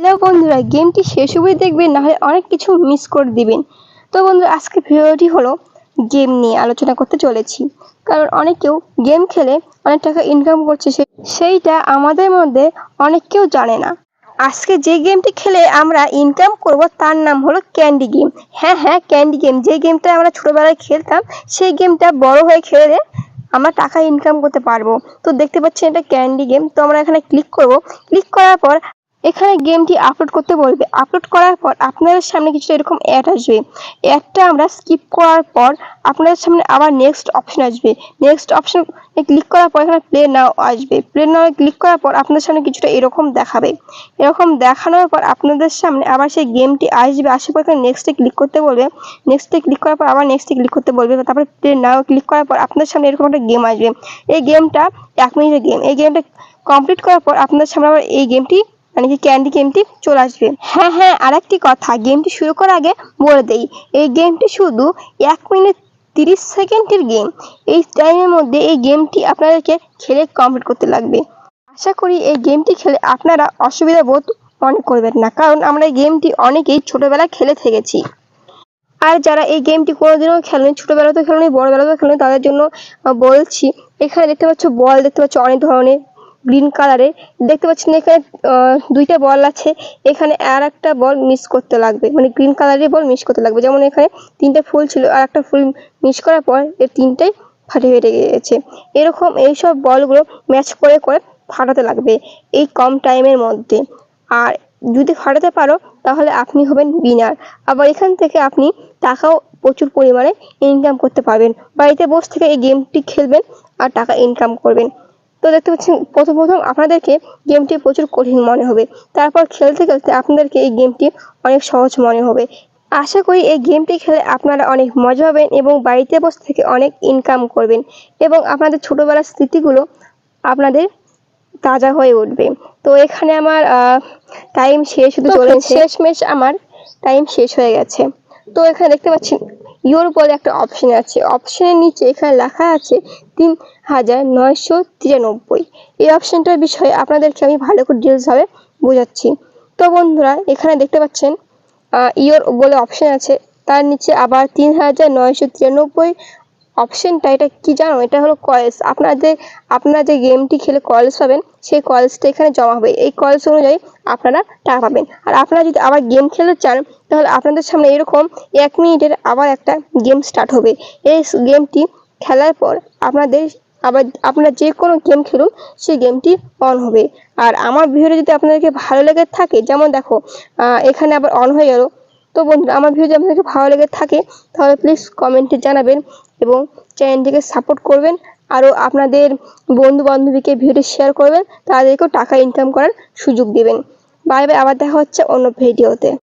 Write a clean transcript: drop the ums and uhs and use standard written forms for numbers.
Hello বন্ধুরা, গেমটি শেষ অবধি দেখবেন, না হলে অনেক কিছু মিস করে দিবেন। তো বন্ধুরা, আজকে ভিডিওটি হলো গেম নিয়ে আলোচনা করতে চলেছি। কারণ অনেকেও গেম খেলে অনেক টাকা ইনকাম করছে, সেইটা আমাদের মধ্যে অনেক কেউ জানে না। আজকে যে গেমটি খেলে আমরা ইনকাম করব তার নাম হলো ক্যান্ডি গেম। হ্যাঁ, ক্যান্ডি গেম, যে গেমটা আমরা ছোটবেলায় খেলতাম, সেই গেমটা বড় হয়ে খেলে আমরা টাকা ইনকাম করতে পারবো। তো দেখতে পাচ্ছেন এটা ক্যান্ডি গেম। তো আমরা এখানে ক্লিক করব। ক্লিক করার পর এখানে গেমটি আপলোড করতে বলবে। আপলোড করার পর আপনাদের সামনে কিছু এরকম অ্যাড আসবে। অ্যাডটা আমরা স্কিপ করার পর আপনাদের সামনে আবার নেক্সট অপশন আসবে। নেক্সট অপশন ক্লিক করার পর এখানে প্লে নাও আসবে। প্লে নাও ক্লিক করার পর আপনাদের সামনে কিছুটা এরকম দেখাবে। এরকম দেখানোর পর আপনাদের সামনে আবার সেই গেমটি আসবে। আসার পর এখানে নেক্সটে ক্লিক করতে বলবে। নেক্সটে ক্লিক করার পর আবার নেক্সটে ক্লিক করতে বলবে। তারপরে প্লে নাও ক্লিক করার পর আপনাদের সামনে এরকম একটা গেম আসবে। এই গেমটা 1 মিনিটের গেম। এই গেমটা কমপ্লিট করার পর আপনাদের সামনে আবার এই গেমটি মানে কি ক্যান্ডি গেমটি চলে আসবে। হ্যাঁ, আরেকটি কথা, গেমটি শুরু করার আগে বলে দেই, এই গেমটি শুধু 1 মিনিট 30 সেকেন্ডের গেম। এই টাইমের মধ্যে এই গেমটি আপনাদেরকে খেলে কমপ্লিট করতে লাগবে। আশা করি এই গেমটি খেলে আপনারা অসুবিধা বোধ মনে করবেন না, কারণ আমরা এই গেমটি অনেকেই ছোটবেলায় খেলে থেকেছি। আর যারা এই গেমটি কোনোদিনও খেলেনি, ছোটবেলাতেও খেলেনি, বড়বেলাতেও খেলেনি, তাদের জন্য বলছি। এখানে দেখতে পাচ্ছ বল, দেখতে পাচ্ছ অনেক ধরনের গ্রিন কালারের। দেখতে পাচ্ছেন এখানে 2টা বল আছে। এখানে আর একটা বল মিস করতে লাগবে, মানে গ্রিন কালারের বল মিস করতে লাগবে। যেমন এখানে 3টে ফুল ছিল, আর একটা ফুল মিস করার পর এই 3টাই ফেটে গিয়েছে। এরকম এইসব বলগুলো ম্যাচ করে করে ফাটাতে লাগবে এই কম টাইমের মধ্যে। আর যদি ফাটাতে পারো তাহলে আপনি হবেন উইনার। আবার এখান থেকে আপনি টাকাও প্রচুর পরিমাণে ইনকাম করতে পারবেন। বাড়িতে বসে থেকে এই গেমটি খেলবেন আর টাকা ইনকাম করবেন। তো দেখতে পাচ্ছেন প্রথম আপনাদেরকে গেমটি প্রচুর কঠিন মনে হবে, তারপর খেলতে খেলতে আপনাদেরকে এই গেমটি অনেক সহজ মনে হবে। আশা করি এই গেমটি খেলে আপনারা অনেক মজা পাবেন এবং বাড়িতে বসে থেকে অনেক ইনকাম করবেন এবং আপনাদের ছোটবেলার স্মৃতিগুলো আপনাদের তাজা হয়ে উঠবে। তো এখানে আমার টাইম শেষ হতে চলেছে, শেষমেশ আমার টাইম শেষ হয়ে গেছে। তো এখানে দেখতে পাচ্ছেন ইওর বলে একটা অপশন আছে। অপশনের নিচে এখানে লেখা আছে 3993। এই অপশনটার বিষয়ে আপনাদেরকে আমি ভালো করে ডিটেলসভাবে বোঝাচ্ছি। তো বন্ধুরা, এখানে দেখতে পাচ্ছেন ইওর বলে অপশন আছে, তার নিচে আবার 3993 অপশনটা। এটা কি জানো? এটা হলো কয়েলস। আপনারা যে গেমটি খেলে কয়েলস পাবেন, সেই কয়েলসটা এখানে জমা হবে। এই কয়েলস অনুযায়ী আপনারা টাকা পাবেন। আর আপনারা যদি আবার গেম খেলতে চান, তাহলে আপনাদের সামনে এরকম 1 মিনিটের আবার একটা গেম স্টার্ট হবে। এই গেমটি খেলার পর আপনারা যে কোনো গেম খেলুন, সেই গেমটি অন হবে। আর আমার ভিডিওটা যদি আপনাদেরকে ভালো লেগে থাকে, যেমন দেখো এখানে আবার অন হয়ে গেল। তো বন্ধুরা, আমার ভিডিও যদি আপনাদেরকে ভালো লেগে থাকে তাহলে প্লিজ কমেন্টে জানাবেন এবং চ্যানেলটিকে সাপোর্ট করবেন। আরও আপনাদের বন্ধু বান্ধবীকে ভিডিও শেয়ার করবেন, তাদেরকেও টাকা ইনকাম করার সুযোগ দেবেন। বাই বাই, আবার দেখা হচ্ছে অন্য ভিডিওতে।